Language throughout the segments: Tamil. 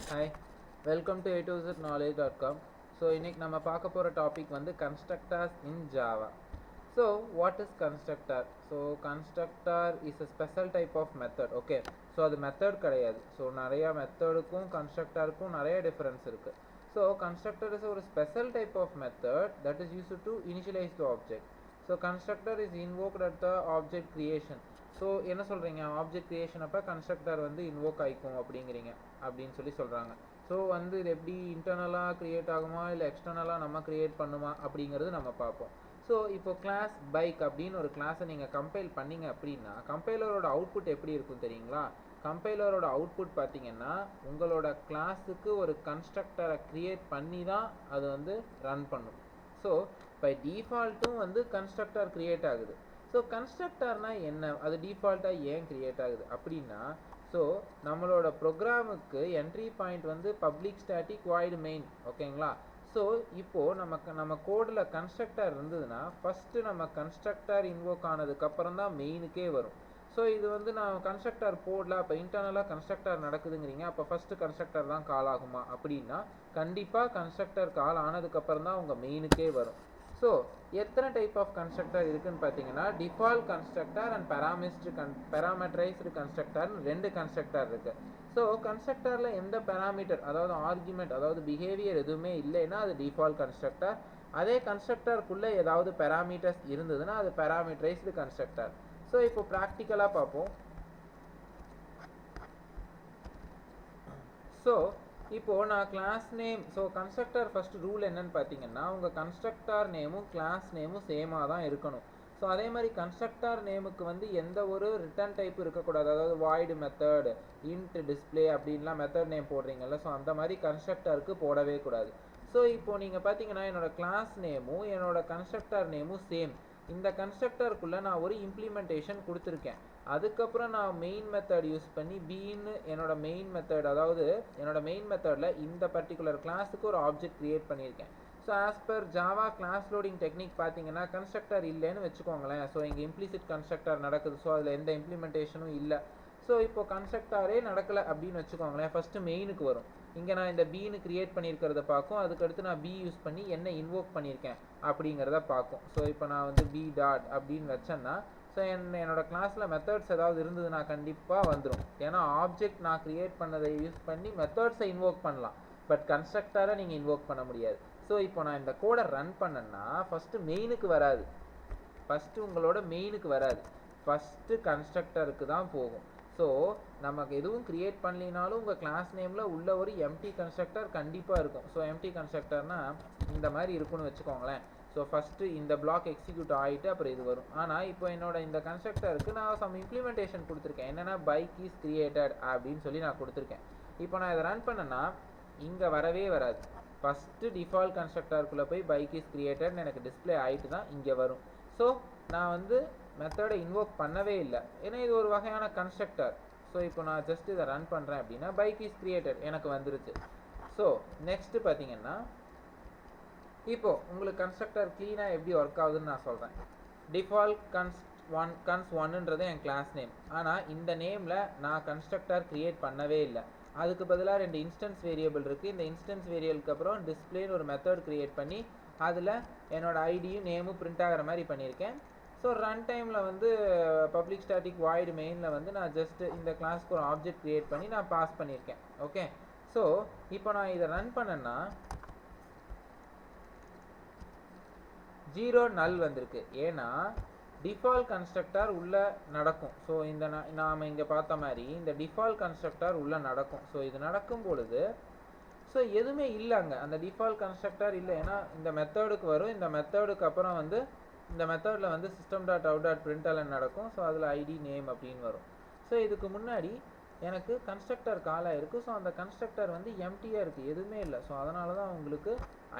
Hi, welcome to a2zknowledge.com. So, இன்னைக்கு நம்ம பார்க்க போகிற டாபிக் வந்து constructors in Java. So, what is constructor? So, constructor is a special type of method. Okay, so அது method கிடையாது. So, நிறைய மெத்தடுக்கும் constructorக்கும் நிறைய டிஃபரன்ஸ் இருக்கு. So, constructor is ஒரு special type of method that is used to initialize the object. So, constructor is invoked at the object creation. So என்ன சொல்கிறீங்க, ஆப்ஜெக்ட் கிரியேஷன் அப்போ கன்ஸ்ட்ரக்டர் வந்து இன்வோக் ஆகிக்கும் அப்படிங்கிறீங்க அப்படின்னு சொல்கிறாங்க. ஸோ வந்து இது எப்படி இன்டர்னலாக க்ரியேட் ஆகுமா இல்லை எக்ஸ்டர்னலாக நம்ம க்ரியேட் பண்ணுமா அப்படிங்கிறது நம்ம பார்ப்போம். ஸோ இப்போ கிளாஸ் பைக் அப்படின்னு ஒரு கிளாஸை நீங்கள் கம்பைல் பண்ணிங்க அப்படின்னா கம்பைலரோட அவுட்புட் எப்படி இருக்கும் தெரியுங்களா? கம்பைலரோட அவுட்புட் பார்த்தீங்கன்னா உங்களோட கிளாஸுக்கு ஒரு கன்ஸ்ட்ரக்டரை க்ரியேட் பண்ணி தான் அது வந்து ரன் பண்ணும். ஸோ பை டிஃபால்ட்டும் வந்து கன்ஸ்ட்ரக்டர் க்ரியேட் ஆகுது. ஸோ கன்ஸ்ட்ரக்டர்னா என்ன, அது டிஃபால்ட்டாக ஏன் க்ரியேட் ஆகுது அப்படின்னா, ஸோ நம்மளோட ப்ரோக்ராமுக்கு என்ட்ரி பாயிண்ட் வந்து பப்ளிக் ஸ்டாட்டிக் வாய்டு மெயின். ஓகேங்களா? ஸோ இப்போது நம்ம கோடில் கன்ஸ்ட்ரக்டர் இருந்ததுன்னா ஃபஸ்ட்டு நம்ம கன்ஸ்ட்ரக்டர் இன்வோக் ஆனதுக்கப்புறம் தான் மெயினுக்கே வரும். ஸோ இது வந்து நான் கன்ஸ்ட்ரக்டர் போடல, அப்போ இன்டர்னலாக கன்ஸ்ட்ரக்டர் நடக்குதுங்கிறீங்க, அப்போ ஃபஸ்ட்டு கன்ஸ்ட்ரக்டர் தான் கால் ஆகுமா அப்படின்னா கண்டிப்பாக கன்ஸ்ட்ரக்டர் கால் ஆனதுக்கப்புறம் தான் உங்கள் மெயினுக்கே வரும். ஸோ எத்தனை டைப் ஆஃப் கன்ஸ்ட்ரக்டர் இருக்குன்னு பார்த்தீங்கன்னா டிஃபால்ட் கன்ஸ்ட்ரக்டர் அண்ட் பேராமீட்டரைஸ்டு கன்ஸ்ட்ரக்டர்னு ரெண்டு கன்ஸ்ட்ரக்டர் இருக்குது. ஸோ கன்ஸ்ட்ரக்டரில் எந்த பேராமீட்டர் அதாவது ஆர்குமெண்ட் அதாவது பிஹேவியர் எதுவுமே இல்லைன்னா அது டிஃபால்ட் கன்ஸ்ட்ரக்டர். அதே கன்ஸ்ட்ரக்டருக்குள்ளே ஏதாவது பேராமீட்டர்ஸ் இருந்ததுன்னா அது பேராமீட்டரைஸ்டு கன்ஸ்ட்ரக்டர். ஸோ இப்போ ப்ராக்டிக்கலாக பார்ப்போம். ஸோ இப்போது நான் class name, so constructor first rule என்னன்னு பார்த்தீங்கன்னா உங்கள் கன்ஸ்ட்ரக்டர் நேமும் கிளாஸ் நேமும் சேமாக தான் இருக்கணும். ஸோ அதே மாதிரி கன்ஸ்ட்ரக்டர் நேமுக்கு வந்து எந்த ஒரு ரிட்டர்ன் டைப் இருக்கக்கூடாது. அதாவது வாய்டு மெத்தட், இன்ட், டிஸ்பிளே அப்படின்லாம் மெத்தட் நேம் போடுறீங்கல்ல, ஸோ அந்த மாதிரி கன்ஸ்ட்ரக்டருக்கு போடவே கூடாது. ஸோ இப்போது நீங்கள் பார்த்தீங்கன்னா என்னோட கிளாஸ் நேமும் என்னோட கன்ஸ்ட்ரக்டர் நேமும் சேம். இந்த கன்ஸ்ட்ரக்டருக்குள்ளே நான் ஒரு இம்ப்ளிமெண்டேஷன் கொடுத்துருக்கேன். அதுக்கப்புறம் நான் மெயின் மெத்தட் யூஸ் பண்ணி பீன்னு என்னோட மெயின் மெத்தட், அதாவது என்னோட மெயின் மெத்தடில் இந்த பர்டிகுலர் கிளாஸுக்கு ஒரு ஆப்ஜெக்ட் க்ரியேட் பண்ணியிருக்கேன். So as per Java class loading technique பார்த்தீங்கன்னா கன்ஸ்ட்ரக்டர் இல்லைன்னு வச்சுக்கோங்களேன். ஸோ இங்கே இம்ப்ளிசிட் கன்ஸ்ட்ரக்டர் நடக்குது, ஸோ அதில் எந்த இம்ப்ளிமெண்டேஷனும் இல்லை. ஸோ இப்போ கன்ஸ்ட்ரக்டரே நடக்கலை அப்படின்னு வச்சுக்கோங்களேன். ஃபஸ்ட்டு மெயினுக்கு வரும். இங்கே நான் இந்த பீனு க்ரியேட் பண்ணியிருக்கிறத பார்க்கும், அதுக்கடுத்து நான் பி யூஸ் பண்ணி என்ன இன்வோக் பண்ணியிருக்கேன் அப்படிங்கிறத பார்க்கும். ஸோ இப்போ நான் வந்து பி டாட் அப்படின்னு வச்சேன்னா ஸோ என்னோட கிளாஸில் மெத்தட்ஸ் ஏதாவது இருந்ததுன்னா கண்டிப்பாக வந்துடும். ஏன்னா ஆப்ஜெக்ட் நான் க்ரியேட் பண்ணதை யூஸ் பண்ணி மெத்தட்ஸை இன்வோக் பண்ணலாம், பட் கன்ஸ்ட்ரக்டரை நீங்கள் இன்வோக் பண்ண முடியாது. ஸோ இப்போ நான் இந்த கோடை ரன் பண்ணேன்னா ஃபஸ்ட்டு மெயினுக்கு வராது, ஃபஸ்ட்டு உங்களோட மெயினுக்கு வராது, ஃபஸ்ட்டு கன்ஸ்ட்ரக்டருக்கு தான் போகும். ஸோ நமக்கு எதுவும் க்ரியேட் பண்ணலினாலும் உங்கள் கிளாஸ் நேமில் உள்ள ஒரு எம்டி கன்ஸ்ட்ரக்டர் கண்டிப்பாக இருக்கும். ஸோ எம்டி கன்ஸ்ட்ரக்டர்னால் இந்த மாதிரி இருக்குன்னு வச்சுக்கோங்களேன். ஸோ ஃபஸ்ட்டு இந்த பிளாக் எக்ஸிக்யூட் ஆகிட்டு அப்புறம் இது வரும். ஆனால் இப்போ என்னோட இந்த கன்ஸ்ட்ரக்டருக்கு நான் சம் இம்ப்ளிமெண்டேஷன் கொடுத்துருக்கேன். என்னென்னா பைக் இஸ் கிரியேட்டட் அப்படின்னு சொல்லி நான் கொடுத்துருக்கேன். இப்போ நான் இதை ரன் பண்ணேன்னா இங்கே வரவே வராது. ஃபஸ்ட்டு டிஃபால்ட் கன்ஸ்ட்ரக்டருக்குள்ளே போய் பைக் இஸ் கிரியேட்டட்னு எனக்கு டிஸ்பிளே ஆகிட்டு தான் இங்கே வரும். ஸோ நான் வந்து மெத்தடை இன்வோக் பண்ணவே இல்லை, ஏன்னா இது ஒரு வகையான கன்ஸ்ட்ரக்டர். ஸோ இப்போ நான் ஜஸ்ட் இதை ரன் பண்ணுறேன் அப்படின்னா பைக் இஸ் கிரியேட்டட் எனக்கு வந்துருச்சு. ஸோ நெக்ஸ்ட்டு பார்த்தீங்கன்னா இப்போது உங்களுக்கு கன்ஸ்ட்ரக்டர் க்ளீனாக எப்படி ஒர்க் ஆகுதுன்னு நான் சொல்கிறேன். டிஃபால்ட் கன்ஸ் ஒன்னுன்றது என் கிளாஸ் நேம். ஆனால் இந்த நேமில் நான் கன்ஸ்ட்ரக்டர் க்ரியேட் பண்ணவே இல்லை. அதுக்கு பதிலாக ரெண்டு இன்ஸ்டன்ஸ் வேரியபிள் இருக்குது. இந்த இன்ஸ்டன்ஸ் வேரியபிளுக்கு அப்புறம் டிஸ்பிளேன்னு ஒரு மெத்தட் க்ரியேட் பண்ணி அதில் என்னோட ஐடியும் நேமும் பிரிண்ட் ஆகிற மாதிரி பண்ணியிருக்கேன். ஸோ ரன் டைமில் வந்து பப்ளிக் ஸ்டாட்டிக் வாய்டு மெயினில் வந்து நான் ஜஸ்ட்டு இந்த கிளாஸ்க்கு ஒரு ஆப்ஜெக்ட் க்ரியேட் பண்ணி நான் பாஸ் பண்ணியிருக்கேன். ஓகே, ஸோ இப்போ நான் இதை ரன் பண்ணேன்னா 0 நல் வந்திருக்கு. ஏன்னா டிஃபால்ட் கன்ஸ்ட்ரக்டர் உள்ளே நடக்கும். ஸோ இந்த நாம் இங்கே பார்த்த மாதிரி இந்த டிஃபால்ட் கன்ஸ்ட்ரக்டர் உள்ளே நடக்கும். ஸோ இது நடக்கும் பொழுது ஸோ எதுவுமே இல்லை, அங்கே அந்த டிஃபால்ட் கன்ஸ்ட்ரக்டர் இல்லை. ஏன்னா இந்த மெத்தடுக்கு வரும், இந்த மெத்தடுக்கு அப்புறம் வந்து இந்த மெத்தடில் வந்து சிஸ்டம் டாட் அவுட் டாட் பிரிண்டலன் நடக்கும். ஸோ அதில் ஐடி நேம் அப்படின்னு வரும். ஸோ இதுக்கு முன்னாடி எனக்கு கன்ஸ்ட்ரக்டர் காலாக இருக்குது. ஸோ அந்த கன்ஸ்ட்ரக்டர் வந்து எம்டியாக இருக்குது, எதுவுமே இல்லை. ஸோ அதனால தான் உங்களுக்கு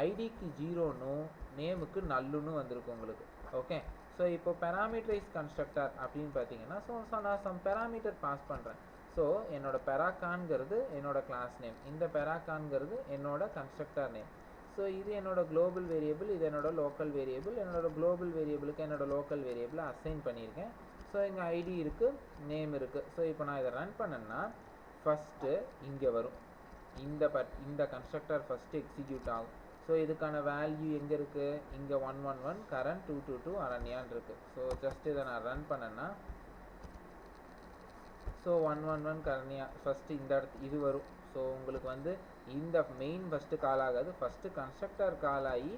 ஐடிக்கு 0னும் நேமுக்கு நல்லுன்னு வந்திருக்கு உங்களுக்கு. ஓகே, ஸோ இப்போ பேராமீட்டரைஸ் கன்ஸ்ட்ரக்டர் அப்படின்னு பார்த்தீங்கன்னா ஸோ நான் சம் பேராமீட்டர் பாஸ் பண்ணுறேன். ஸோ என்னோட பெராக்கான்ங்கிறது என்னோட கிளாஸ் நேம், இந்த பெராக்கான்ங்கிறது என்னோட கன்ஸ்ட்ரக்டர் நேம். ஸோ இது என்னோட குளோபல் வேரியபிள், இது என்னோட லோக்கல் வேரியபிள். என்னோட குளோபல் வேரியபிளுக்கு என்னோட லோக்கல் வேரியபிளை அசைன் பண்ணியிருக்கேன். ஸோ இங்கே ஐடி இருக்குது, நேம் இருக்குது. ஸோ இப்போ நான் இதை ரன் பண்ணேன்னா ஃபஸ்ட்டு இங்கே வரும். இந்த கன்ஸ்ட்ரக்டர் ஃபஸ்ட்டு எக்ஸிக்யூட் ஆகும். ஸோ இதுக்கான வேல்யூ எங்கே இருக்குது, இங்கே 111 கரண்ட் 222 அரண்யான்னு இருக்குது. ஸோ ஜஸ்ட் இதை நான் ரன் பண்ணேன்னா ஸோ 111 கரண்யா ஃபஸ்ட்டு இந்த இது வரும். ஸோ உங்களுக்கு வந்து இந்த மெயின் ஃபஸ்ட்டு கால் ஆகாது, ஃபஸ்ட்டு கன்ஸ்ட்ரக்டர் கால் ஆகி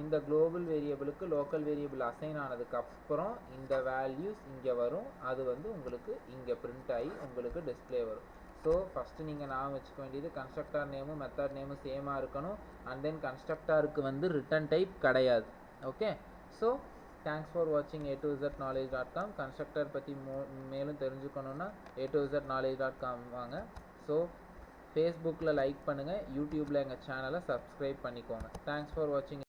இந்த குளோபல் வேரியபிளுக்கு லோக்கல் வேரியபிள் அசைன் ஆனதுக்கப்புறம் இந்த வேல்யூஸ் இங்கே வரும். அது வந்து உங்களுக்கு இங்கே பிரிண்ட் ஆகி உங்களுக்கு டிஸ்பிளே வரும். ஸோ ஃபஸ்ட்டு நீங்கள் நான் வச்சுக்க வேண்டியது கன்ஸ்ட்ரக்டர் நேமும் மெத்தட் நேமும் சேமாக இருக்கணும். அண்ட் தென் கன்ஸ்ட்ரக்டருக்கு வந்து ரிட்டன் டைப் கிடையாது. ஓகே, ஸோ தேங்க்ஸ் ஃபார் வாட்சிங் a2zknowledge.com. கன்ஸ்ட்ரக்டர் பற்றி மேலும் தெரிஞ்சுக்கணுன்னா a2zknowledge.com வாங்க. ஸோ ஃபேஸ்புக்கில் லைக் பண்ணுங்கள், யூடியூப்பில் எங்கள் சேனலை சப்ஸ்கிரைப் பண்ணிக்கோங்க. தேங்க்ஸ் ஃபார் வாட்சிங்.